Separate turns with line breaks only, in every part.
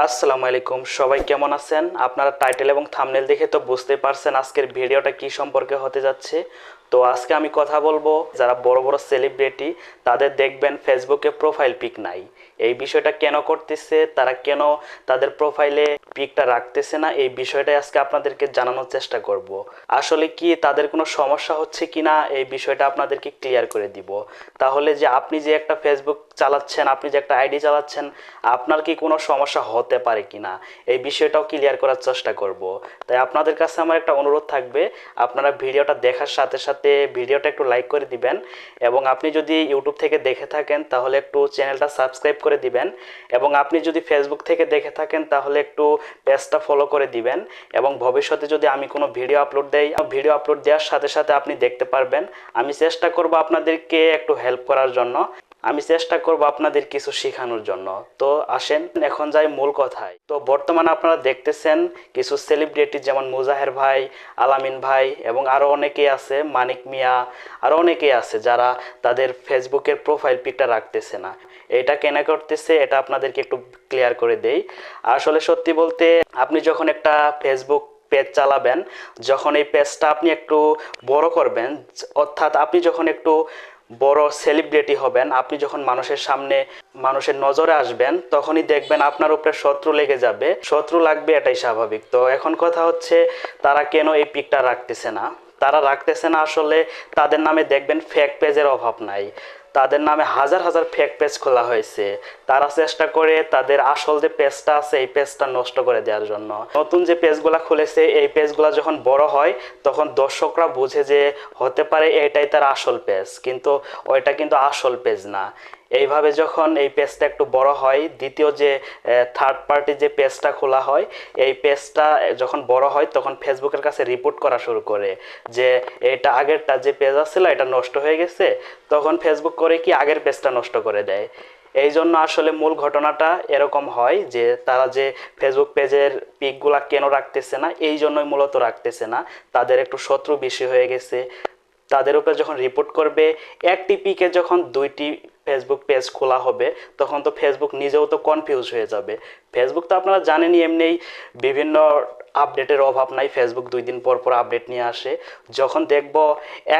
আসসালামু আলাইকুম, সবাই কেমন আছেন? আপনারা টাইটেল এবং থাম্বনেল দেখে তো বুঝতেই পারছেন আজকের ভিডিওটা কি সম্পর্কে হতে যাচ্ছে। তো আজকে আমি কথা বলবো যারা বড় বড় সেলিব্রিটি তাদের দেখবেন ফেসবুকে প্রোফাইল পিক নাই। এই বিষয়টা কেন করতেছে, তারা কেন তাদের প্রোফাইলে পিকটা রাখতেছে না, এই বিষয়টাই আজকে আপনাদেরকে জানানোর চেষ্টা করব। আসলে কি তাদের কোনো সমস্যা হচ্ছে কিনা এই বিষয়টা আপনাদেরকে ক্লিয়ার করে দিব। তাহলে যে আপনি যে একটা ফেসবুক চালাচ্ছেন, আপনি যে একটা আইডি চালাচ্ছেন, আপনার কি কোনো সমস্যা হতে পারে কিনা এই বিষয়টাও ক্লিয়ার করার চেষ্টা করব। তাই আপনাদের কাছে আমার একটা অনুরোধ থাকবে, আপনারা ভিডিওটা দেখার সাথে সাথে ভিডিওটা একটু লাইক করে দিবেন, এবং আপনি যদি ইউটিউব থেকে দেখে থাকেন তাহলে একটু চ্যানেলটা সাবস্ক্রাইব করে দিবেন, এবং আপনি যদি ফেসবুক থেকে দেখে থাকেন তাহলে একটু পেজটা ফলো করে দিবেন। এবং ভবিষ্যতে যদি আমি কোনো ভিডিও আপলোড দেই, ভিডিও আপলোড দেওয়ার সাথে সাথে আপনি দেখতে পারবেন। আমি চেষ্টা করব আপনাদেরকে একটু হেল্প করার জন্য, আমি চেষ্টা করব আপনাদের কিছু শেখানোর জন্য। তো আসেন এখন যাই মূল কথায়। তো বর্তমানে আপনারা দেখতেছেন কিছু সেলিব্রিটি যেমন মুজাহের ভাই, আলামিন ভাই এবং আরও অনেকেই আছে, মানিক মিয়া, আরও অনেকেই আছে যারা তাদের ফেসবুকের প্রোফাইল পিকটা রাখতেছে না। এটা কেন করতেছে এটা আপনাদেরকে একটু ক্লিয়ার করে দেই। আসলে সত্যি বলতে, আপনি যখন একটা ফেসবুক পেজ চালাবেন, যখন এই পেজটা আপনি একটু বড় করবেন, অর্থাৎ আপনি যখন একটু বড় সেলিব্রিটি হবেন, আপনি যখন মানুষের সামনে মানুষের নজরে আসবেন, তখনই দেখবেন আপনার উপরে শত্রু লেগে যাবে। শত্রু লাগবে, এটাই স্বাভাবিক। তো এখন কথা হচ্ছে তারা কেন এই পিকটা রাখতেছে না। তারা রাখতেছে না আসলে তাদের নামে দেখবেন ফেক পেজের অভাব নাই, তাদের নামে হাজার হাজার ফেক পেজ খোলা হয়েছে। তারা চেষ্টা করে তাদের আসল যে পেজটা আছে এই পেজটা নষ্ট করে দেওয়ার জন্য। নতুন যে পেজগুলা খুলেছে এই পেজগুলা যখন বড় হয় তখন দর্শকরা বুঝে যে হতে পারে এটাই তার আসল পেজ, কিন্তু ওইটা কিন্তু আসল পেজ না। এইভাবে যখন এই পেজটা একটু বড় হয়, দ্বিতীয় যে থার্ড পার্টি যে পেজটা খোলা হয়, এই পেজটা যখন বড় হয় তখন ফেসবুকের কাছে রিপোর্ট করা শুরু করে যে এটা আগেরটা যে পেজ আছিল এটা নষ্ট হয়ে গেছে। তখন ফেসবুক করে কি আগের পেজটা নষ্ট করে দেয়। এই জন্য আসলে মূল ঘটনাটা এরকম হয় যে তারা যে ফেসবুক পেজের পিকগুলা কেন রাখতেছে না, এই জন্যই মূলত রাখতেছে না। তাদের একটু শত্রু বেশি হয়ে গেছে। তাদের উপরে যখন রিপোর্ট করবে, একটি পিকে যখন দুইটি ফেসবুক পেজ খোলা হবে, তখন তো ফেসবুক নিজেও তো কনফিউজ হয়ে যাবে। ফেসবুক তো আপনারা জানেনই এমনিই বিভিন্ন আপডেটের অভাব নাই, ফেসবুক 2 দিন পর পর আপডেট নিয়ে আসে। যখন দেখব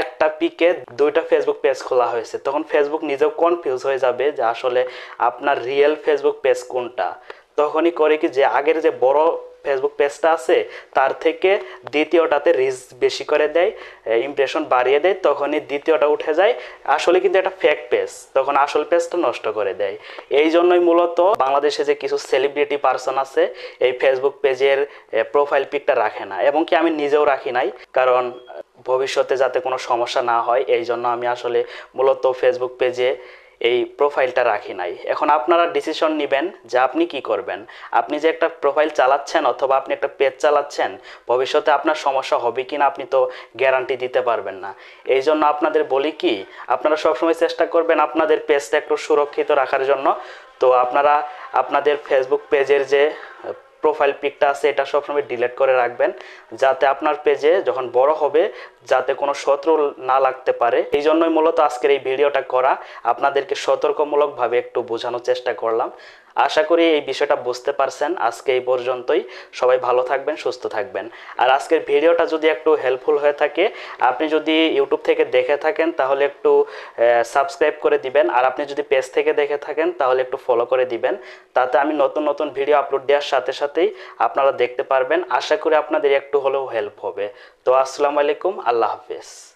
একটা পিকে দুইটা ফেসবুক পেজ খোলা হয়েছে, তখন ফেসবুক নিজেও কনফিউজ হয়ে যাবে যে আসলে আপনার রিয়েল ফেসবুক পেজ কোনটা। তখনই করে কি যে আগের যে বড় ফেসবুক পেজটা আছে তার থেকে দ্বিতীয়টাতে রিচ বেশি করে দেয়, ইমপ্রেশন বাড়িয়ে দেয়, তখনই দ্বিতীয়টা উঠে যায়। আসলে কিন্তু এটা ফেক পেজ, তখন আসল পেজটা নষ্ট করে দেয়। এই জন্যই মূলত বাংলাদেশে যে কিছু সেলিব্রিটি পার্সন আছে এই ফেসবুক পেজের প্রোফাইল পিকটা রাখে না, এবং কি আমি নিজেও রাখি নাই, কারণ ভবিষ্যতে যাতে কোনো সমস্যা না হয় এই জন্য আমি আসলে মূলত ফেসবুক পেজে এই প্রোফাইলটা রাখি নাই। এখন আপনারা ডিসিশন নেবেন যে আপনি কি করবেন। আপনি যে একটা প্রোফাইল চালাচ্ছেন অথবা আপনি একটা পেজ চালাচ্ছেন, ভবিষ্যতে আপনার সমস্যা হবে কি না আপনি তো গ্যারান্টি দিতে পারবেন না। এই জন্য আপনাদের বলি কি, আপনারা সবসময় চেষ্টা করবেন আপনাদের পেজটা একটু সুরক্ষিত রাখার জন্য। তো আপনারা আপনাদের ফেসবুক পেজের যে প্রোফাইল পিকটা আছে এটা সবসময় ডিলিট করে রাখবেন, যাতে আপনার পেজে যখন বড় হবে যাতে কোনো শত্রু না লাগতে পারে। এই জন্যই মূলত আজকের এই ভিডিওটা করা, আপনাদেরকে সতর্কমূলকভাবে একটু বোঝানোর চেষ্টা করলাম। আশা করি এই বিষয়টা বুঝতে পারছেন। আজকে এই পর্যন্তই, সবাই ভালো থাকবেন, সুস্থ থাকবেন। আর আজকের ভিডিওটা যদি একটু হেল্পফুল হয়ে থাকে, আপনি যদি ইউটিউব থেকে দেখে থাকেন তাহলে একটু সাবস্ক্রাইব করে দিবেন, আর আপনি যদি পেজ থেকে দেখে থাকেন তাহলে একটু ফলো করে দিবেন। তাতে আমি নতুন নতুন ভিডিও আপলোড দেওয়ার সাথে সাথেই আপনারা দেখতে পারবেন। আশা করি আপনাদের একটু হলেও হেল্প হবে। তো আসসালামু আলাইকুম, আল্লাহ হাফেজ।